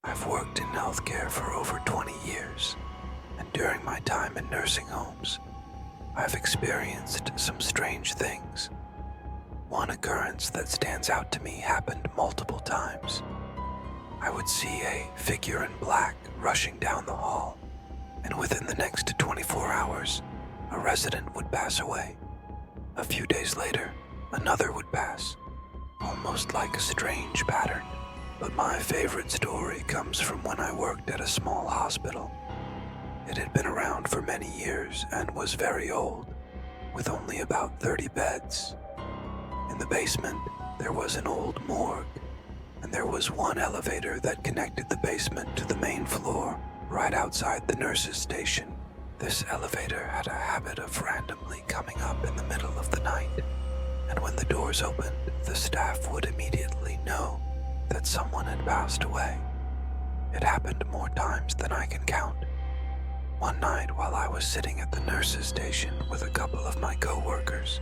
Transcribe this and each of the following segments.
I've worked in healthcare for over 20 years, and during my time in nursing homes, I've experienced some strange things. One occurrence that stands out to me happened multiple times. I would see a figure in black rushing down the hall, and within the next 24 hours, a resident would pass away. A few days later, another would pass, almost like a strange pattern. But my favorite story comes from when I worked at a small hospital. It had been around for many years and was very old, with only about 30 beds. In the basement, there was an old morgue, and there was one elevator that connected the basement to the main floor, right outside the nurses' station. This elevator had a habit of randomly coming up in the middle of the night, and when the doors opened, the staff would immediately know that someone had passed away. It happened more times than I can count. One night, while I was sitting at the nurses' station with a couple of my co-workers,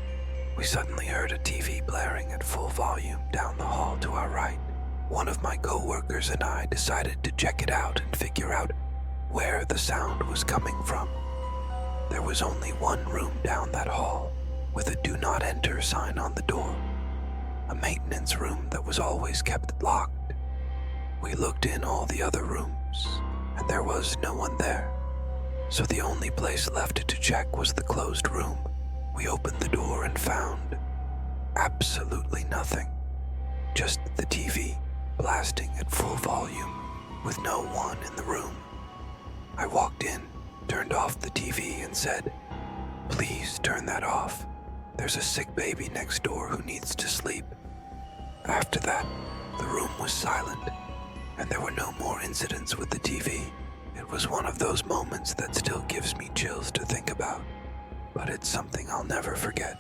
we suddenly heard a TV blaring at full volume down the hall to our right. One of my co-workers and I decided to check it out and figure out where the sound was coming from. There was only one room down that hall, with a "Do Not Enter" sign on the door. A maintenance room that was always kept locked. We looked in all the other rooms, and there was no one there. So the only place left to check was the closed room. We opened the door and found absolutely nothing. Just the TV blasting at full volume, with no one in the room. I walked in, turned off the TV, and said, "Please turn that off. There's a sick baby next door who needs to sleep." After that, the room was silent, and there were no more incidents with the TV. It was one of those moments that still gives me chills to think about, but it's something I'll never forget.